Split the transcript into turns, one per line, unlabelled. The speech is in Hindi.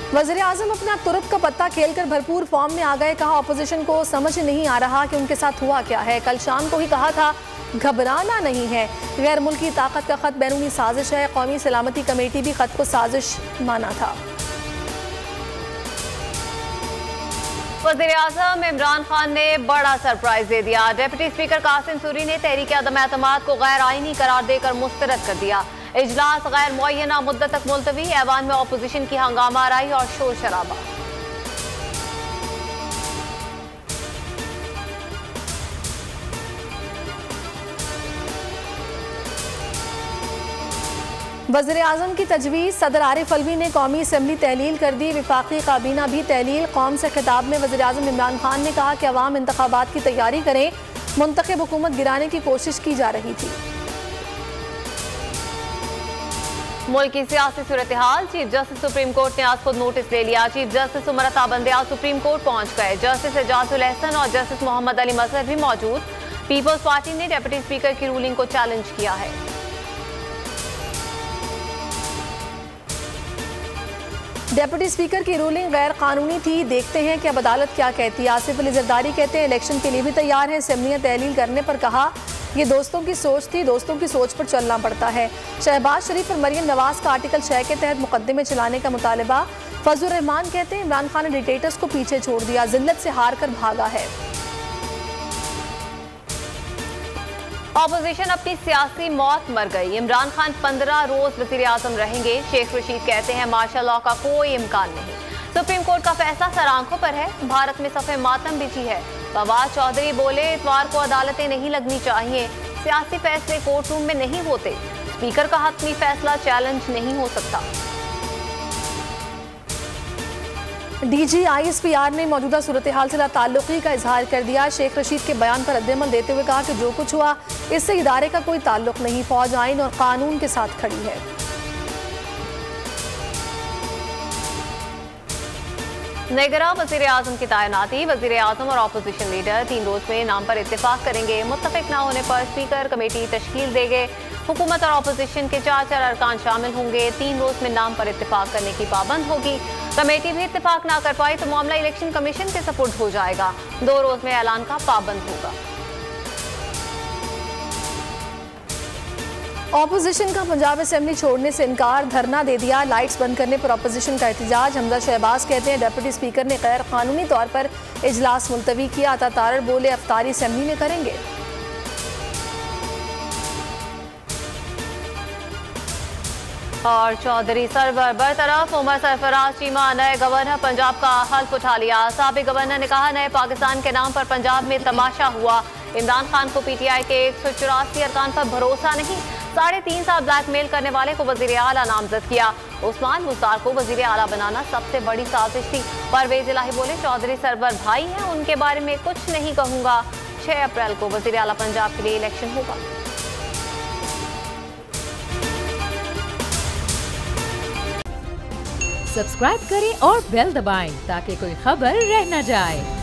वज़ीर आज़म अपना तुरुप का पत्ता खेलकर भरपूर फॉर्म में आ गए। कहा अपोजिशन को समझ नहीं आ रहा कि उनके साथ हुआ क्या है। कल शाम को ही कहा था घबराना नहीं है, गैर मुल्की ताकत का खत बैरूनी साजिश है। कौमी सलामती कमेटी भी खत को साजिश माना था।
वज़ीर आज़म इमरान खान ने बड़ा सरप्राइज दे दिया। डिप्टी स्पीकर कासिम सूरी ने तहरीक अदम एतमाद को गैर आईनी करार देकर मुस्तरद कर दिया। इजलास गैर मुअय्यना मुद्दत तक मुलतवी। ऐवान में अपोजिशन की हंगामा आराई और शोर शराबा।
वज़ीर आज़म की तजवीज़। सदर आरिफ अलवी ने कौमी असम्बली तहलील कर दी। विफाकी काबीना भी तहलील। कौम से खिताब में वज़ीर आज़म इमरान खान ने कहा कि अवाम इंतखाबात की तैयारी करें, मुंतखब हुकूमत गिराने की कोशिश की जा रही थी।
मुल्क की सियासी सूरत हाल। चीफ जस्टिस सुप्रीम कोर्ट ने आज खुद नोटिस ले लिया। Chief justice Umar Ata Bandial supreme court पहुंच गए। जस्टिस एजाजुल एहसन और जस्टिस मोहम्मद अली मजहर भी मौजूद। पीपल्स पार्टी ने डिप्टी स्पीकर की रूलिंग को चैलेंज किया है।
डिप्टी स्पीकर की रूलिंग गैर कानूनी थी। देखते हैं कि अब अदालत क्या कहती है। आसिफ अली जरदारी कहते हैं इलेक्शन के लिए भी तैयार हैं। असम्बलियां तहलील करने पर कहा ये दोस्तों की सोच थी, दोस्तों की सोच पर चलना पड़ता है। शहबाज शरीफ और मरियम नवाज का आर्टिकल 6 के तहत मुकदमे चलाने का मुतालबा। फजलुर रहमान कहते हैं इमरान खान ने डिक्टेटर्स को पीछे छोड़ दिया, जिल्लत से हार कर भागा है।
ऑपोजिशन अपनी सियासी मौत मर गई। इमरान खान 15 रोज वज़ीर आज़म रहेंगे। शेख रशीद कहते हैं मार्शल लॉ का कोई इम्कान नहीं। सुप्रीम कोर्ट का फैसला सर आंखों पर है। भारत में सफ़े मातम बिछी है। फवाद चौधरी बोले इतवार को अदालतें नहीं लगनी चाहिए। सियासी फैसले कोर्ट रूम में नहीं होते। स्पीकर का हतमी फैसला चैलेंज नहीं हो सकता।
DG ISPR ने मौजूदा सूरत हाल से लाताल्लुकी का इजहार कर दिया। शेख रशीद के बयान पर रद्द-ए-अमल देते हुए कहा कि जो कुछ हुआ इससे इदारे का कोई ताल्लुक नहीं। फौज आइन और कानून के साथ खड़ी है।
निगरां वज़ीर आज़म की तैनाती। वज़ीर आज़म और अपोजिशन लीडर 3 रोज में नाम पर इत्तेफाक करेंगे। मुत्तफिक न होने पर स्पीकर कमेटी तश्कील देंगे। हुकूमत और अपोजिशन के 4 अरकान शामिल होंगे। 3 रोज में नाम पर इत्तेफाक करने की पाबंद होगी। कमेटी भी इत्तेफाक ना कर पाई तो मामला इलेक्शन कमीशन के सपुर्द हो जाएगा। 2 रोज में ऐलान का पाबंद होगा।
ऑपोजिशन का पंजाब असेंबली छोड़ने से इनकार। धरना दे दिया। लाइट्स बंद करने पर ऑपोजिशन का एहतजाज। हमजा शहबाज कहते हैं डिप्टी स्पीकर ने गैर कानूनी तौर पर इजलास मुलतवी किया। अता तारर बोले अफ्तारी असेंबली में करेंगे।
और चौधरी सरवर बरतरफ। उमर सरफराज चीमा नए गवर्नर पंजाब का हल्फ उठा लिया। साबिक गवर्नर ने कहा नए पाकिस्तान के नाम पर पंजाब में तमाशा हुआ। इमरान खान को PTI के 184 अरकान पर भरोसा नहीं। 3.5 साल ब्लैकमेल करने वाले को वजीर आला नामजद किया। उस्मान मुख्तार को वजीर आला बनाना सबसे बड़ी साजिश थी। परवेज इलाही बोले चौधरी सरवर भाई हैं, उनके बारे में कुछ नहीं कहूंगा। 6 अप्रैल को वजीर आला पंजाब के लिए इलेक्शन होगा।
सब्सक्राइब करें और बेल दबाएं ताकि कोई खबर रह न जाए।